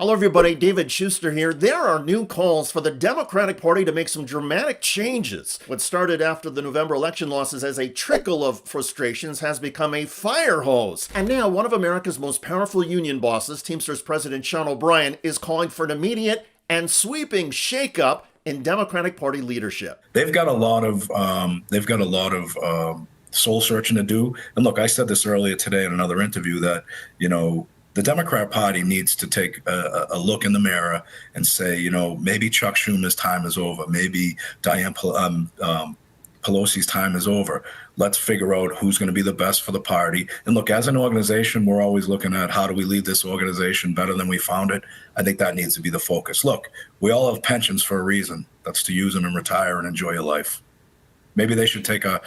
Hello, everybody. David Schuster here. There are new calls for the Democratic Party to make some dramatic changes. What started after the November election losses as a trickle of frustrations has become a fire hose. And now one of America's most powerful union bosses, Teamsters President Sean O'Brien, is calling for an immediate and sweeping shakeup in Democratic Party leadership. They've got a lot of soul searching to do. And look, I said this earlier today in another interview that the Democrat Party needs to take a look in the mirror and say, maybe Chuck Schumer's time is over. Maybe Dianne Pelosi's time is over. Let's figure out who's going to be the best for the party. And look, as an organization, we're always looking at how do we leave this organization better than we found it. I think that needs to be the focus. Look, we all have pensions for a reason. That's to use them and retire and enjoy your life. Maybe they should take a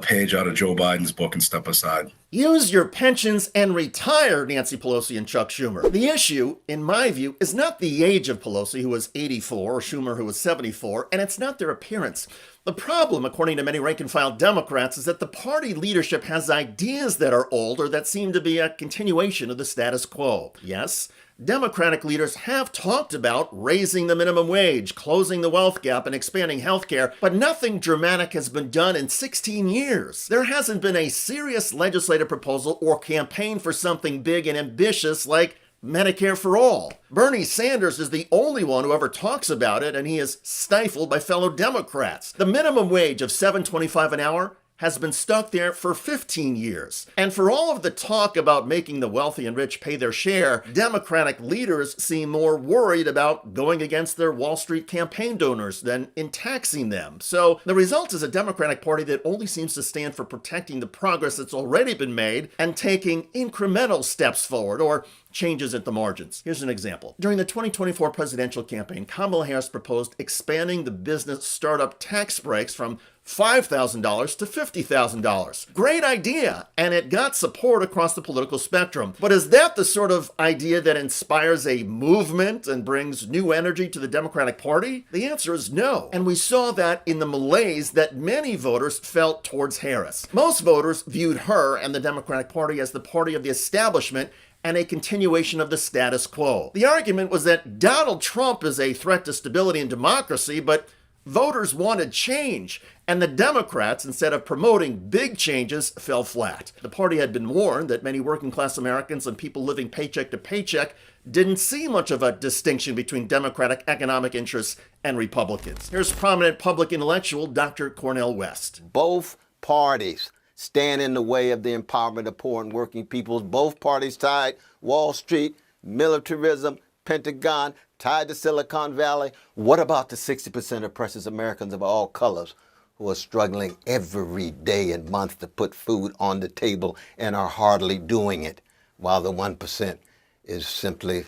page out of Joe Biden's book and step aside. Use your pensions and retire, Nancy Pelosi and Chuck Schumer. The issue, in my view, is not the age of Pelosi, who was 84, or Schumer, who was 74, and it's not their appearance. The problem, according to many rank-and-file Democrats, is that the party leadership has ideas that are old or that seem to be a continuation of the status quo. Yes, Democratic leaders have talked about raising the minimum wage, closing the wealth gap, and expanding healthcare, but nothing dramatic has been done in 16 years. There hasn't been a serious legislative proposal or campaign for something big and ambitious like Medicare for all. Bernie Sanders is the only one who ever talks about it, and he is stifled by fellow Democrats. The minimum wage of $7.25 an hour has been stuck there for 15 years. And for all of the talk about making the wealthy and rich pay their share, Democratic leaders seem more worried about going against their Wall Street campaign donors than in taxing them. So the result is a Democratic Party that only seems to stand for protecting the progress that's already been made and taking incremental steps forward, or changes at the margins. Here's an example. During the 2024 presidential campaign, Kamala Harris proposed expanding the business startup tax breaks from $5,000 to $50,000. Great idea, and it got support across the political spectrum. But is that the sort of idea that inspires a movement and brings new energy to the Democratic Party? The answer is no. And we saw that in the malaise that many voters felt towards Harris. Most voters viewed her and the Democratic Party as the party of the establishment and a continuation of the status quo. The argument was that Donald Trump is a threat to stability and democracy, but voters wanted change, and the Democrats, instead of promoting big changes, fell flat. The party had been warned that many working-class Americans and people living paycheck to paycheck didn't see much of a distinction between Democratic economic interests and Republicans. Here's prominent public intellectual Dr. Cornel West. Both parties stand in the way of the empowerment of poor and working peoples. Both parties tied Wall Street, militarism, Pentagon, tied to Silicon Valley. What about the 60% of precious Americans of all colors who are struggling every day and month to put food on the table and are hardly doing it, while the 1% is simply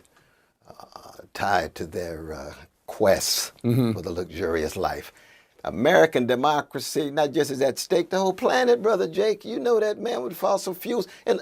tied to their quests for the luxurious life? American democracy not just is at stake, the whole planet, Brother Jake. You know that, man, with fossil fuels. And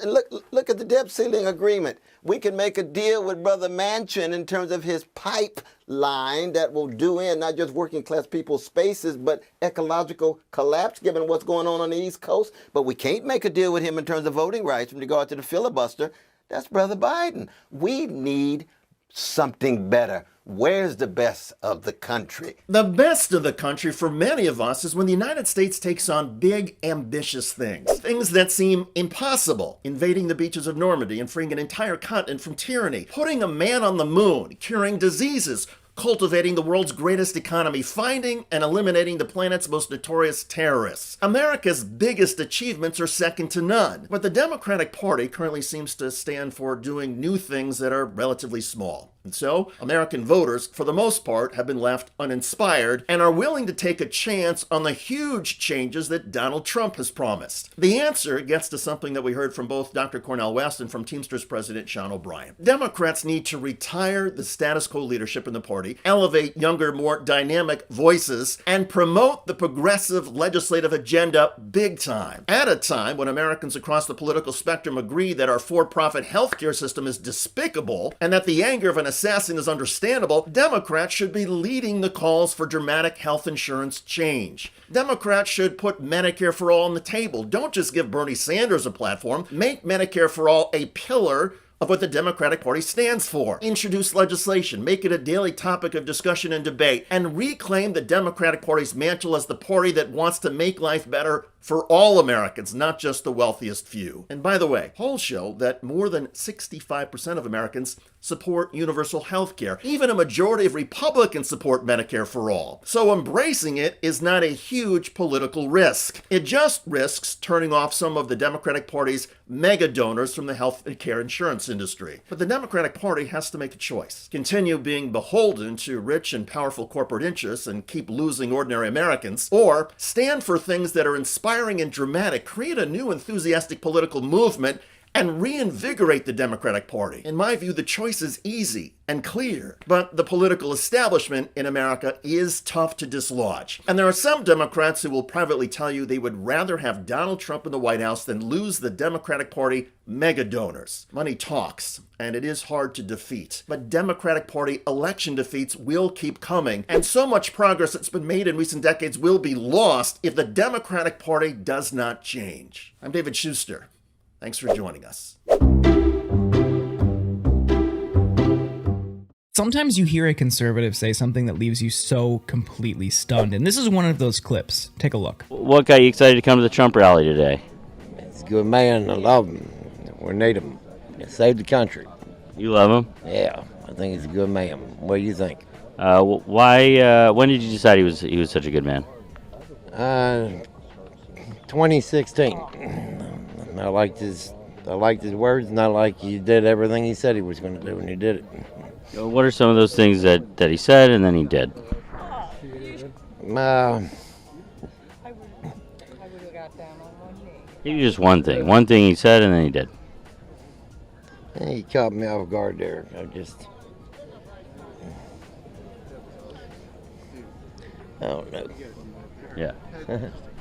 look at the debt ceiling agreement. We can make a deal with Brother Manchin in terms of his pipeline that will do in not just working class people's spaces, but ecological collapse given what's going on the East Coast. But we can't make a deal with him in terms of voting rights in regard to the filibuster. That's Brother Biden. We need something better. Where's the best of the country? The best of the country for many of us is when the United States takes on big, ambitious things. Things that seem impossible. Invading the beaches of Normandy and freeing an entire continent from tyranny. Putting a man on the moon. Curing diseases. Cultivating the world's greatest economy, finding and eliminating the planet's most notorious terrorists. America's biggest achievements are second to none, but the Democratic Party currently seems to stand for doing new things that are relatively small. And so, American voters, for the most part, have been left uninspired and are willing to take a chance on the huge changes that Donald Trump has promised. The answer gets to something that we heard from both Dr. Cornel West and from Teamsters President Sean O'Brien. Democrats need to retire the status quo leadership in the party, elevate younger, more dynamic voices, and promote the progressive legislative agenda big time. At a time when Americans across the political spectrum agree that our for-profit healthcare system is despicable and that the anger of an assassin is understandable, Democrats should be leading the calls for dramatic health insurance change. Democrats should put Medicare for all on the table. Don't just give Bernie Sanders a platform. Make Medicare for all a pillar of what the Democratic Party stands for. Introduce legislation, make it a daily topic of discussion and debate, and reclaim the Democratic Party's mantle as the party that wants to make life better for all Americans, not just the wealthiest few. And by the way, polls show that more than 65% of Americans support universal health care. Even a majority of Republicans support Medicare for all. So embracing it is not a huge political risk. It just risks turning off some of the Democratic Party's mega donors from the health care insurance industry. But the Democratic Party has to make a choice. Continue being beholden to rich and powerful corporate interests and keep losing ordinary Americans, or stand for things that are inspiring and dramatic, create a new enthusiastic political movement, and reinvigorate the Democratic Party. In my view, the choice is easy and clear, but the political establishment in America is tough to dislodge. And there are some Democrats who will privately tell you they would rather have Donald Trump in the White House than lose the Democratic Party mega donors. Money talks, and it is hard to defeat. But Democratic Party election defeats will keep coming, and so much progress that's been made in recent decades will be lost if the Democratic Party does not change. I'm David Schuster. Thanks for joining us. Sometimes you hear a conservative say something that leaves you so completely stunned, and this is one of those clips. Take a look. What got you excited to come to the Trump rally today? He's a good man. I love him. We need him. He saved the country. You love him? Yeah, I think he's a good man. What do you think? Why? When did you decide he was such a good man? 2016. I liked his words, and I like he did everything he said he was going to do, and he did it. What are some of those things that he said and then he did? Just one thing. One thing he said and then he did. He caught me off guard there. I don't know. Yeah.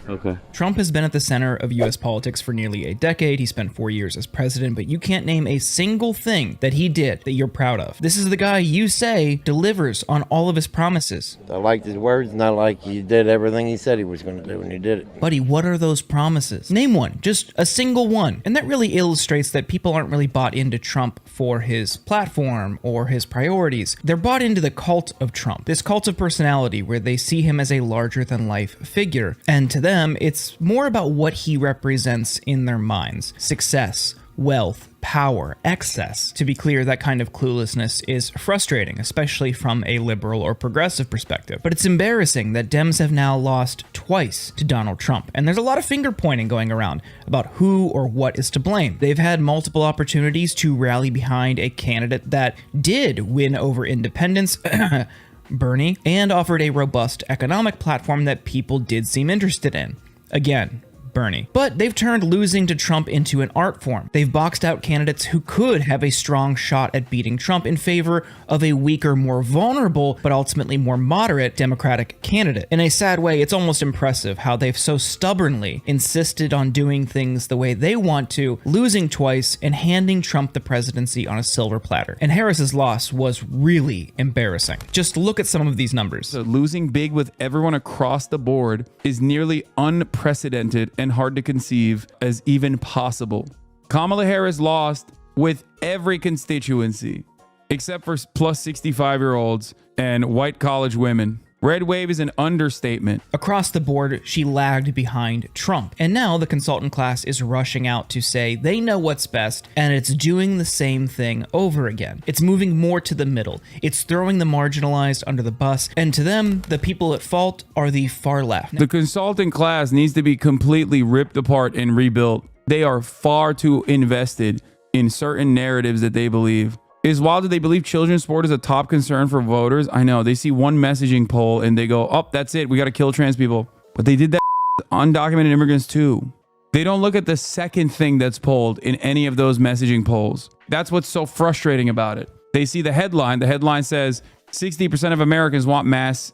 Okay. Trump has been at the center of U.S. politics for nearly a decade. He spent 4 years as president, but you can't name a single thing that he did that you're proud of. This is the guy you say delivers on all of his promises. I liked his words, and I like he did everything he said he was going to do, and he did it. Buddy, what are those promises? Name one, just a single one. And that really illustrates that people aren't really bought into Trump for his platform or his priorities. They're bought into the cult of Trump, this cult of personality where they see him as a larger-than-life figure. And to them, it's more about what he represents in their minds. Success, wealth, power, excess. To be clear, that kind of cluelessness is frustrating, especially from a liberal or progressive perspective. But it's embarrassing that Dems have now lost twice to Donald Trump, and there's a lot of finger pointing going around about who or what is to blame. They've had multiple opportunities to rally behind a candidate that did win over independents, Bernie, and offered a robust economic platform that people did seem interested in. Again, Bernie. But they've turned losing to Trump into an art form. They've boxed out candidates who could have a strong shot at beating Trump in favor of a weaker, more vulnerable, but ultimately more moderate Democratic candidate. In a sad way, it's almost impressive how they've so stubbornly insisted on doing things the way they want to, losing twice and handing Trump the presidency on a silver platter. And Harris's loss was really embarrassing. Just look at some of these numbers. So losing big with everyone across the board is nearly unprecedented and hard to conceive as even possible. Kamala Harris lost with every constituency except for plus 65-year-olds and white college women. Red wave is an understatement. Across the board, she lagged behind Trump. And now the consultant class is rushing out to say they know what's best, and it's doing the same thing over again. It's moving more to the middle. It's throwing the marginalized under the bus, and to them, the people at fault are the far left. The consultant class needs to be completely ripped apart and rebuilt. They are far too invested in certain narratives that they believe. It is wild that they believe children's sport is a top concern for voters. I know, they see one messaging poll and they go, oh, that's it, we got to kill trans people. But they did that undocumented immigrants too. They don't look at the second thing that's polled in any of those messaging polls. That's what's so frustrating about it. They see the headline. The headline says 60% of Americans want mass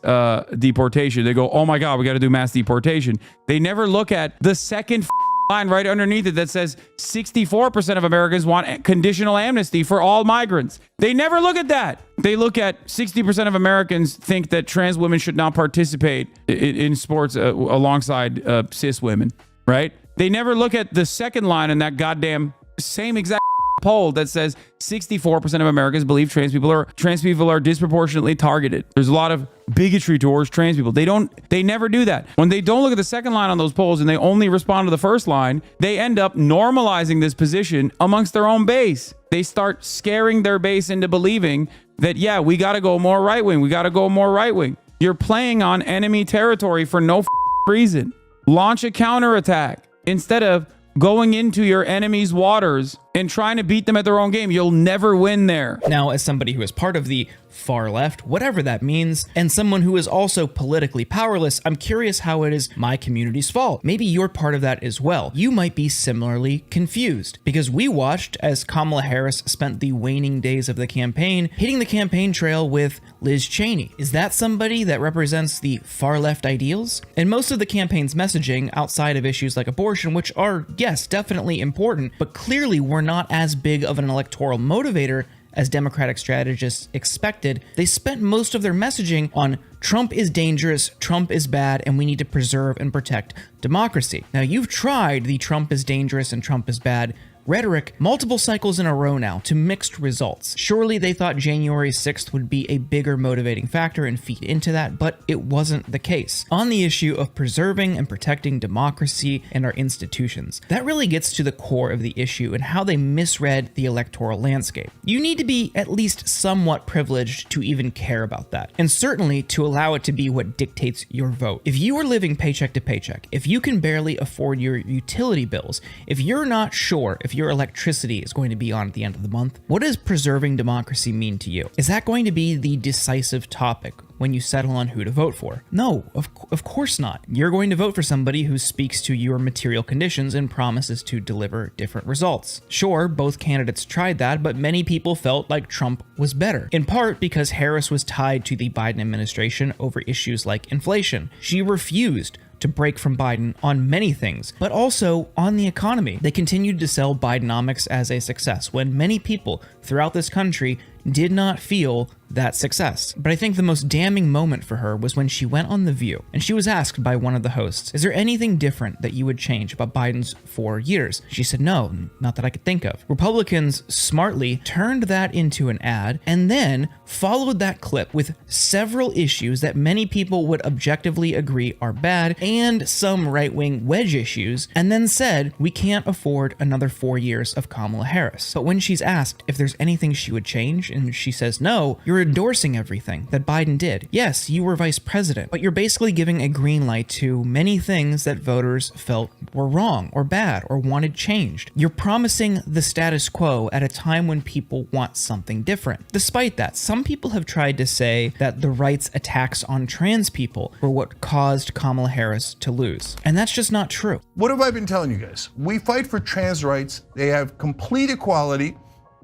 deportation. They go, oh my God, we got to do mass deportation. They never look at the second line right underneath it that says 64% of Americans want conditional amnesty for all migrants. They never look at that. They look at 60% of Americans think that trans women should not participate in sports alongside cis women, right? They never look at the second line in that goddamn same exact poll that says 64% of Americans believe trans people are disproportionately targeted. There's a lot of bigotry towards trans people. They never do that. When they don't look at the second line on those polls and they only respond to the first line, they end up normalizing this position amongst their own base. They start scaring their base into believing that, yeah, we got to go more right wing. We got to go more right wing. You're playing on enemy territory for no reason. Launch a counterattack instead of going into your enemy's waters and trying to beat them at their own game. You'll never win there. Now, as somebody who is part of the far left, whatever that means, and someone who is also politically powerless, I'm curious how it is my community's fault. Maybe you're part of that as well. You might be similarly confused, because we watched as Kamala Harris spent the waning days of the campaign hitting the campaign trail with Liz Cheney. Is that somebody that represents the far left ideals? And most of the campaign's messaging, outside of issues like abortion, which are, yes, definitely important, but clearly were not as big of an electoral motivator as Democratic strategists expected, they spent most of their messaging on Trump is dangerous, Trump is bad, and we need to preserve and protect democracy. Now, you've tried the Trump is dangerous and Trump is bad rhetoric multiple cycles in a row now to mixed results. Surely they thought January 6th would be a bigger motivating factor and feed into that, but it wasn't the case. On the issue of preserving and protecting democracy and our institutions, that really gets to the core of the issue and how they misread the electoral landscape. You need to be at least somewhat privileged to even care about that, and certainly to allow it to be what dictates your vote. If you are living paycheck to paycheck, if you can barely afford your utility bills, if you're not sure if your electricity is going to be on at the end of the month, what does preserving democracy mean to you? Is that going to be the decisive topic when you settle on who to vote for? No, of course not. You're going to vote for somebody who speaks to your material conditions and promises to deliver different results. Sure, both candidates tried that, but many people felt like Trump was better, in part because Harris was tied to the Biden administration over issues like inflation. She refused to break from Biden on many things, but also on the economy. They continued to sell Bidenomics as a success when many people throughout this country did not feel that success. But I think the most damning moment for her was when she went on The View and she was asked by one of the hosts, is there anything different that you would change about Biden's 4 years? She said, no, not that I could think of. Republicans smartly turned that into an ad and then followed that clip with several issues that many people would objectively agree are bad and some right-wing wedge issues, and then said, we can't afford another 4 years of Kamala Harris. But when she's asked if there's anything she would change, and she says, no, you're endorsing everything that Biden did. Yes, you were vice president, but you're basically giving a green light to many things that voters felt were wrong or bad or wanted changed. You're promising the status quo at a time when people want something different. Despite that, some people have tried to say that the right's attacks on trans people were what caused Kamala Harris to lose. And that's just not true. What have I been telling you guys? We fight for trans rights. They have complete equality.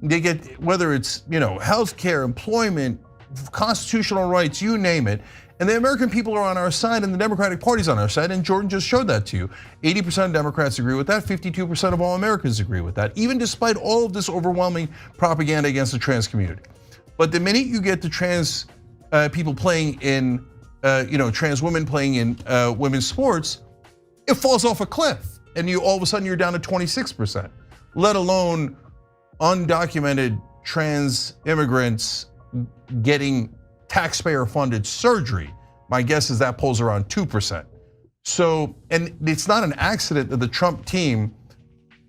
They get, whether it's, healthcare, employment, constitutional rights, you name it. And the American people are on our side and the Democratic Party's on our side, and Jordan just showed that to you. 80% of Democrats agree with that, 52% of all Americans agree with that, even despite all of this overwhelming propaganda against the trans community. But the minute you get the trans people playing in, trans women playing in women's sports, it falls off a cliff. And all of a sudden you're down to 26%, let alone undocumented trans immigrants getting taxpayer-funded surgery. My guess is that polls around 2%. So, and it's not an accident that the Trump team,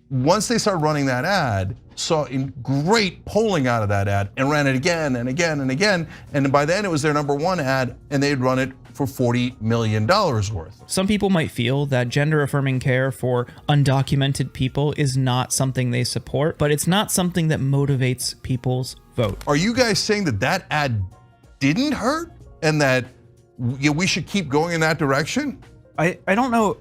once they started running that ad, saw in great polling out of that ad and ran it again and again and again. And by then it was their #1 ad and they'd run it for $40 million worth. Some people might feel that gender affirming care for undocumented people is not something they support, but it's not something that motivates people's vote. Are you guys saying that that ad didn't hurt and that we should keep going in that direction? I don't know.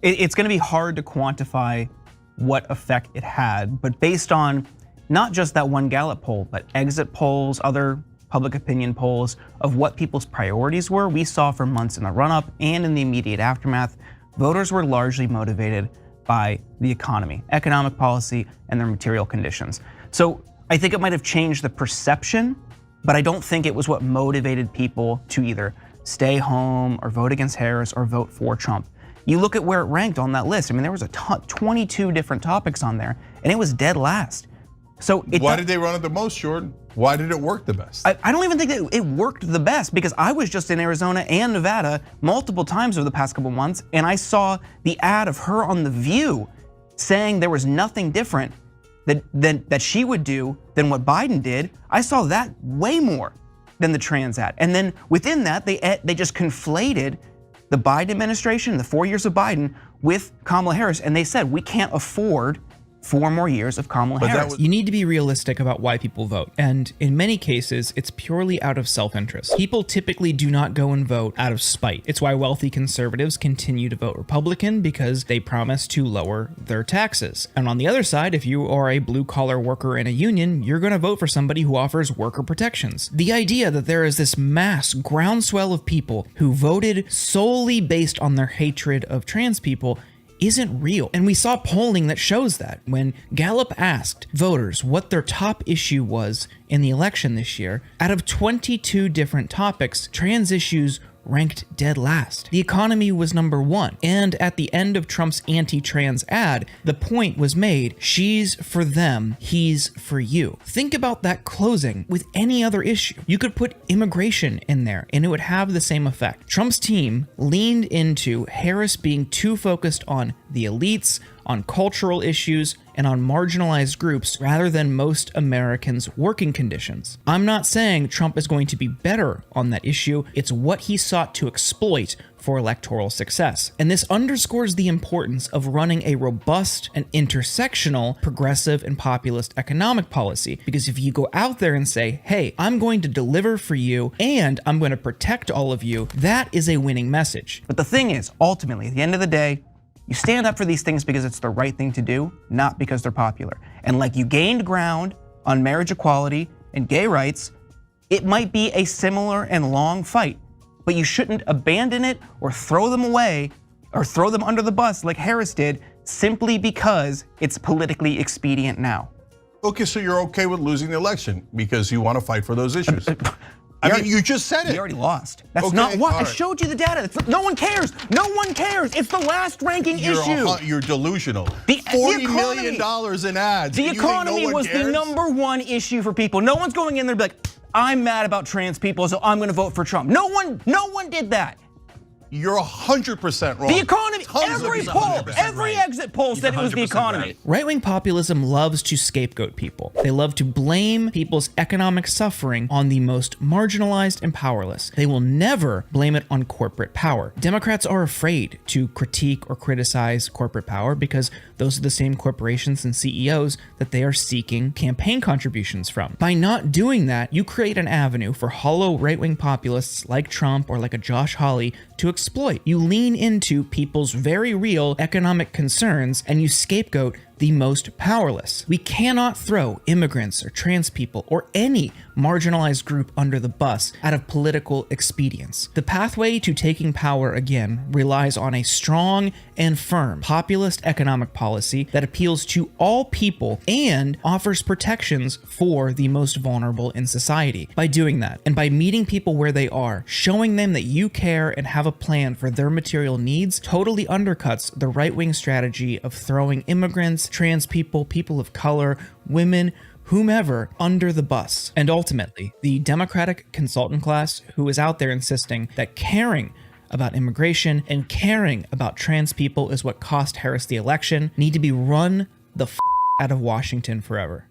It's going to be hard to quantify what effect it had, but based on not just that one Gallup poll, but exit polls, other public opinion polls of what people's priorities were, we saw for months in the run-up and in the immediate aftermath, voters were largely motivated by the economy, economic policy, and their material conditions. So I think it might have changed the perception, but I don't think it was what motivated people to either stay home or vote against Harris or vote for Trump. You look at where it ranked on that list. I mean, there was 22 different topics on there, and it was dead last. So Why did they run it the most, Jordan? Why did it work the best? I don't even think that it worked the best, because I was just in Arizona and Nevada multiple times over the past couple months, and I saw the ad of her on The View saying there was nothing different that she would do than what Biden did. I saw that way more than the trans ad. And then within that, they just conflated the Biden administration, the 4 years of Biden, with Kamala Harris, and they said we can't afford 4 more years of Kamala Harris. You need to be realistic about why people vote, and in many cases, it's purely out of self-interest. People typically do not go and vote out of spite. It's why wealthy conservatives continue to vote Republican, because they promise to lower their taxes. And on the other side, if you are a blue-collar worker in a union, you're going to vote for somebody who offers worker protections. The idea that there is this mass groundswell of people who voted solely based on their hatred of trans people isn't real. And we saw polling that shows that. When Gallup asked voters what their top issue was in the election this year, out of 22 different topics, trans issues ranked dead last. The economy was number 1. And at the end of Trump's anti-trans ad, the point was made, she's for them, he's for you. Think about that closing with any other issue. You could put immigration in there and it would have the same effect. Trump's team leaned into Harris being too focused on the elites, on cultural issues, and on marginalized groups rather than most Americans' working conditions. I'm not saying Trump is going to be better on that issue. It's what he sought to exploit for electoral success. And this underscores the importance of running a robust and intersectional, progressive and populist economic policy. Because if you go out there and say, hey, I'm going to deliver for you and I'm going to protect all of you, that is a winning message. But the thing is, ultimately, at the end of the day, you stand up for these things because it's the right thing to do, not because they're popular. And like you gained ground on marriage equality and gay rights, it might be a similar and long fight, but you shouldn't abandon it or throw them away or throw them under the bus like Harris did simply because it's politically expedient now. Okay, so you're okay with losing the election because you want to fight for those issues. I mean, you just said it. We already lost. That's Okay, not what all I right. showed you the data. No one cares. No one cares. It's the last ranking issue. You're delusional. The $40 economy- million in ads. The and you think economy no one was the cares? #1 issue for people. No one's going in there and be like, I'm mad about trans people, so I'm going to vote for Trump. No one did that. You're 100% wrong. The economy, Tons of every people poll, 100% every exit poll said it was the economy. Right-wing populism loves to scapegoat people. They love to blame people's economic suffering on the most marginalized and powerless. They will never blame it on corporate power. Democrats are afraid to critique or criticize corporate power because those are the same corporations and CEOs that they are seeking campaign contributions from. By not doing that, you create an avenue for hollow right-wing populists like Trump or like a Josh Hawley to exploit. You lean into people's very real economic concerns and you scapegoat the most powerless. We cannot throw immigrants or trans people or any marginalized group under the bus out of political expedience. The pathway to taking power again relies on a strong and firm populist economic policy that appeals to all people and offers protections for the most vulnerable in society. By doing that, and by meeting people where they are, showing them that you care and have a plan for their material needs, totally undercuts the right-wing strategy of throwing immigrants, trans people, people of color, women, whomever under the bus. And ultimately, the Democratic consultant class who is out there insisting that caring about immigration and caring about trans people is what cost Harris the election need to be run the out of Washington forever.